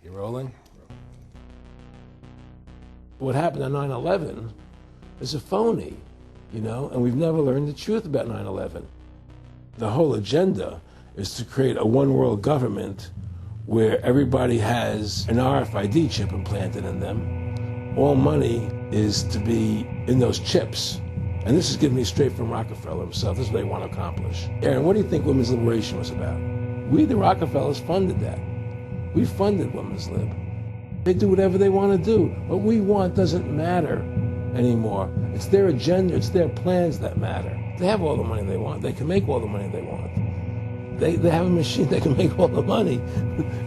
You rolling? What happened on 9/11 is a phony, and we've never learned the truth about 9/11. The whole agenda is to create a one-world government where everybody has an RFID chip implanted in them. All money is to be in those chips. And this is given me straight from Rockefeller himself. This is what they want to accomplish. Aaron, what do you think women's liberation was about? We, the Rockefellers, funded that. We funded women's lib. They do whatever they want to do. What we want doesn't matter anymore. It's their agenda, it's their plans that matter. They have all the money they want. They can make all the money they want. They have a machine that can make all the money.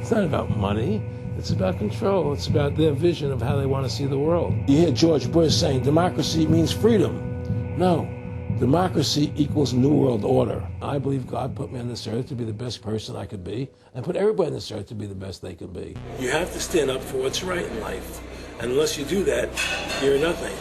It's not about money. It's about control. It's about their vision of how they want to see the world. You hear George Bush saying democracy means freedom. No. Democracy equals New World Order. I believe God put me on this earth to be the best person I could be, and put everybody on this earth to be the best they can be. You have to stand up for what's right in life. And unless you do that, you're nothing.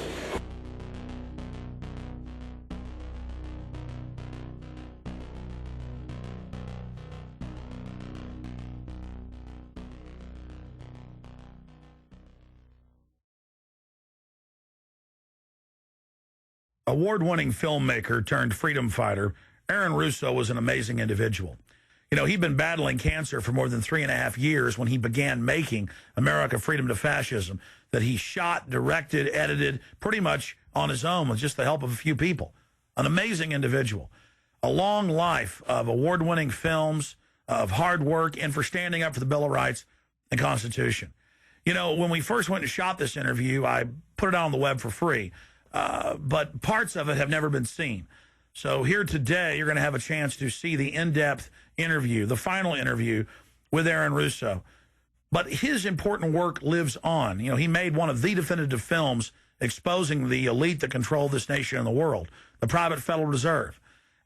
Award-winning filmmaker turned freedom fighter, Aaron Russo was an amazing individual. He'd been battling cancer for more than 3.5 years when he began making America Freedom to Fascism, that he shot, directed, edited pretty much on his own with just the help of a few people. An amazing individual. A long life of award-winning films, of hard work, and for standing up for the Bill of Rights and Constitution. When we first went and shot this interview, I put it out on the web for free. But parts of it have never been seen. So here today, you're going to have a chance to see the in-depth interview, the final interview with Aaron Russo. But his important work lives on. He made one of the definitive films exposing the elite that control this nation and the world, the private Federal Reserve.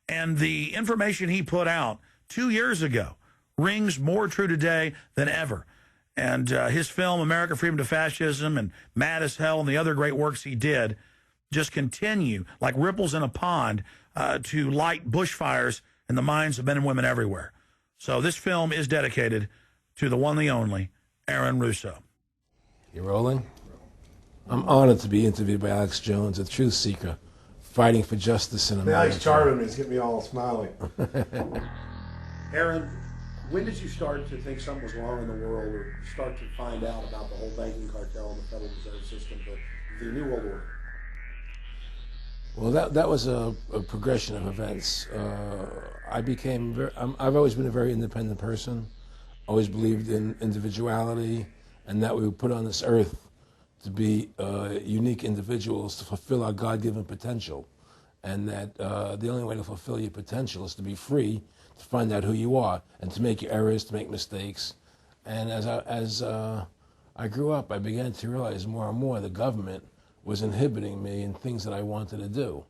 And the information he put out 2 years ago rings more true today than ever. And his film, America Freedom to Fascism, and Mad as Hell, and the other great works he did just continue like ripples in a pond to light bushfires in the minds of men and women everywhere. So this film is dedicated to the one, the only, Aaron Russo. You rolling? I'm honored to be interviewed by Alex Jones, a truth seeker, fighting for justice in America. Nice charming me. It's getting me all smiling. Aaron, when did you start to think something was wrong in the world, or start to find out about the whole banking cartel and the Federal Reserve System, the New World Order? Well, that was a progression of events. I've always been a very independent person, always believed in individuality, and that we were put on this earth to be unique individuals to fulfill our God-given potential, and that the only way to fulfill your potential is to be free, to find out who you are, and to make your errors, to make mistakes. And as I grew up, I began to realize more and more the government was inhibiting me in things that I wanted to do.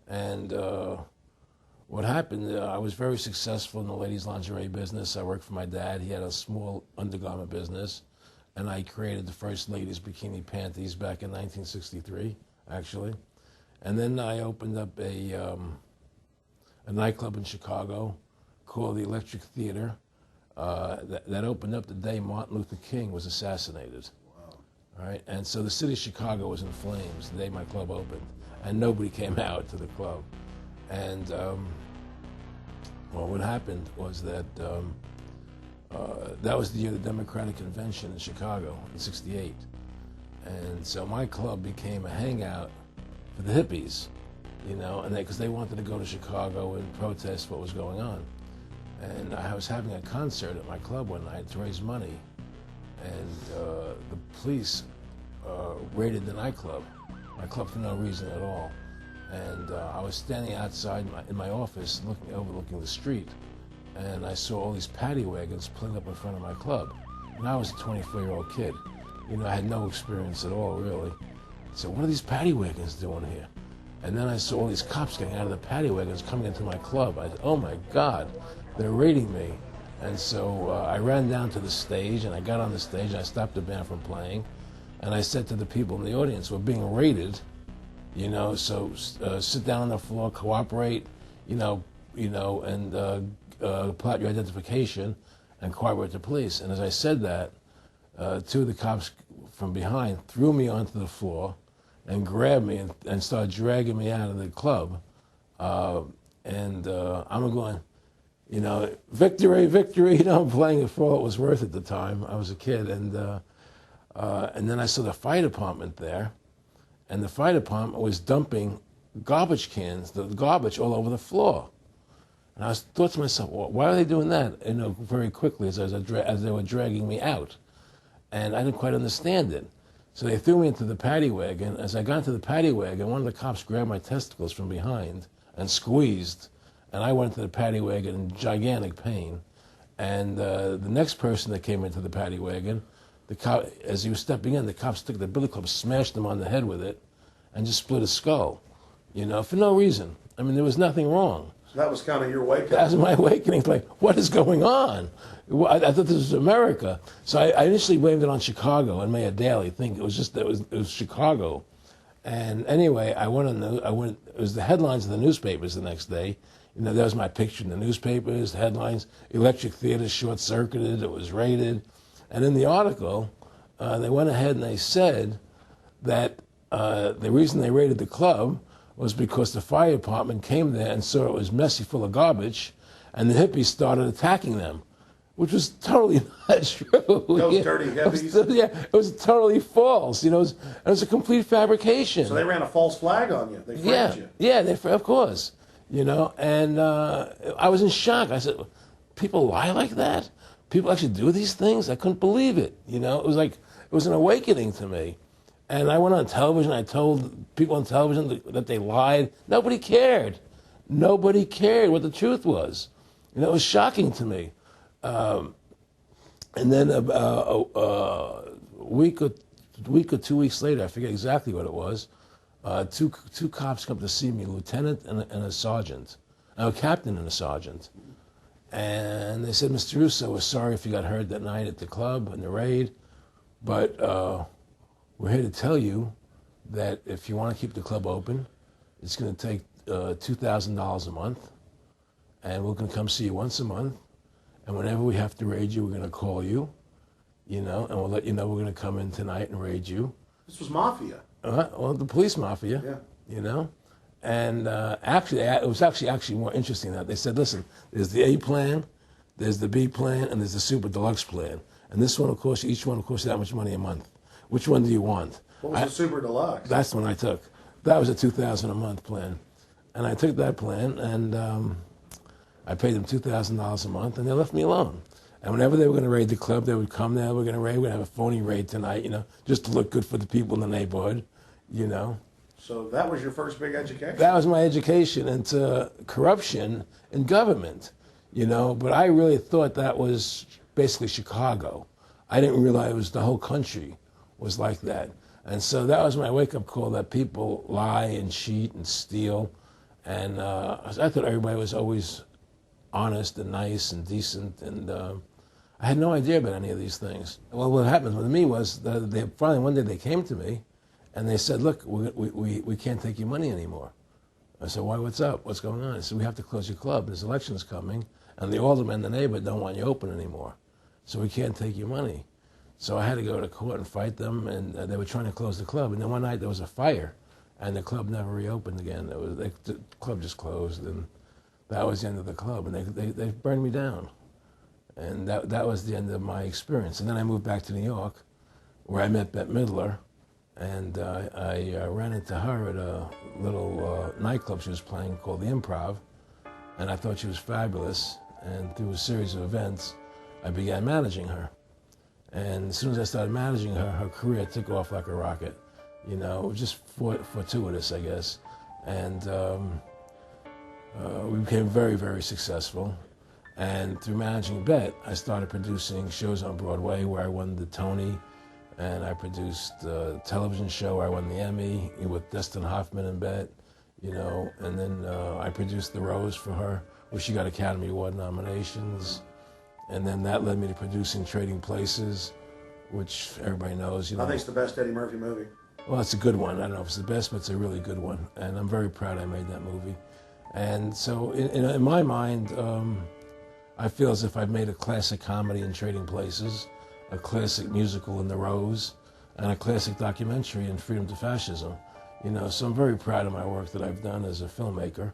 And what happened, I was very successful in the ladies' lingerie business. I worked for my dad. He had a small undergarment business, and I created the first ladies' bikini panties back in 1963, actually. And then I opened up a nightclub in Chicago called the Electric Theater that opened up the day Martin Luther King was assassinated. All right, and so the city of Chicago was in flames the day my club opened, and nobody came out to the club. And well, what happened was that that was the year of the Democratic Convention in Chicago in '68, and so my club became a hangout for the hippies, and because they wanted to go to Chicago and protest what was going on. And I was having a concert at my club one night to raise money. And the police raided the nightclub, my club, for no reason at all. And I was standing outside in my office overlooking the street, and I saw all these paddy wagons pulling up in front of my club. And I was a 24-year-old kid. I had no experience at all, really. So what are these paddy wagons doing here? And then I saw all these cops getting out of the paddy wagons coming into my club. I said, oh my God, they're raiding me. And so I ran down to the stage, and I got on the stage, and I stopped the band from playing. And I said to the people in the audience, we're being raided, so sit down on the floor, cooperate, and plot your identification and cooperate with the police. And as I said that, two of the cops from behind threw me onto the floor and grabbed me and started dragging me out of the club. I'm going, you know, victory, victory. You know, I'm playing it for all it was worth at the time. I was a kid. And then I saw the fire department there. And the fire department was dumping garbage cans, the garbage all over the floor. And I thought to myself, well, why are they doing that? You know, very quickly as they were dragging me out. And I didn't quite understand it. So they threw me into the paddy wagon. As I got into the paddy wagon, one of the cops grabbed my testicles from behind and squeezed. And I went into the paddy wagon in gigantic pain. And the next person that came into the paddy wagon, the cop, as he was stepping in, the cops took the billy club, smashed him on the head with it, and just split his skull, you know, for no reason. I mean, there was nothing wrong. So that was kind of your wake-up. That was my awakening. Like, what is going on? I thought this was America. So I initially blamed it on Chicago and Mayor Daley, thinking it was Chicago. And anyway, it was the headlines of the newspapers the next day. You know, there was my picture in the newspapers, the headlines, Electric Theater short-circuited, it was raided. And in the article, they went ahead and they said that the reason they raided the club was because the fire department came there and saw it was messy, full of garbage, and the hippies started attacking them, which was totally not true. Those dirty hippies? It was totally false. You know, it was a complete fabrication. So they ran a false flag on you. They framed you. Yeah, of course. You know, and I was in shock. I said, people lie like that? People actually do these things? I couldn't believe it. You know, it was an awakening to me. And I went on television. I told people on television that they lied. Nobody cared. Nobody cared what the truth was. You know, it was shocking to me. And then a week or 2 weeks later, I forget exactly what it was, two cops come to see me, a lieutenant and a sergeant, a captain and a sergeant. And they said, Mr. Russo, we're sorry if you got hurt that night at the club in the raid, but we're here to tell you that if you want to keep the club open, it's going to take $2,000 a month, and we're going to come see you once a month, and whenever we have to raid you, we're going to call you, you know, and we'll let you know we're going to come in tonight and raid you. This was mafia. Well, the police mafia, Yeah. you know. And actually, it was actually more interesting than that. They said, listen, there's the A plan, there's the B plan, and there's the super deluxe plan. And this one will cost you, each one will cost you that much money a month. Which one do you want? What was the super deluxe? That's the one I took. That was a $2,000 a month plan. And I took that plan, and I paid them $2,000 a month, and they left me alone. And whenever they were going to raid the club, they would come there, we're going to have a phony raid tonight, you know, just to look good for the people in the neighborhood, you know. So that was your first big education? That was my education into corruption in government, you know, but I really thought that was basically Chicago. I didn't realize it was the whole country was like that. And so that was my wake-up call, that people lie and cheat and steal. And I thought everybody was always honest and nice and decent, and I had no idea about any of these things. Well, what happened with me was that they finally one day they came to me and they said, look, we can't take your money anymore. I said, why, what's up? What's going on? I said, we have to close your club. There's elections coming, and the aldermen in the neighborhood don't want you open anymore. So we can't take your money. So I had to go to court and fight them, and they were trying to close the club. And then one night there was a fire, and the club never reopened again. The club just closed, and that was the end of the club. And they burned me down. And that was the end of my experience. And then I moved back to New York, where I met Bette Midler, and I ran into her at a little nightclub she was playing called the Improv, and I thought she was fabulous. And through a series of events, I began managing her. And as soon as I started managing her, her career took off like a rocket. You know, it was just fortuitous, I guess. And we became very, very successful. And through managing Bette, I started producing shows on Broadway where I won the Tony, and I produced a television show where I won the Emmy with Dustin Hoffman and Bette, you know, and then I produced The Rose for her, where she got Academy Award nominations. And then that led me to producing Trading Places, which everybody knows, you know. I think it's the best Eddie Murphy movie. Well, it's a good one. I don't know if it's the best, but it's a really good one. And I'm very proud I made that movie. And so in my mind, I feel as if I've made a classic comedy in Trading Places. a classic musical in The Rose, and a classic documentary in Freedom to Fascism. You know, so I'm very proud of my work that I've done as a filmmaker.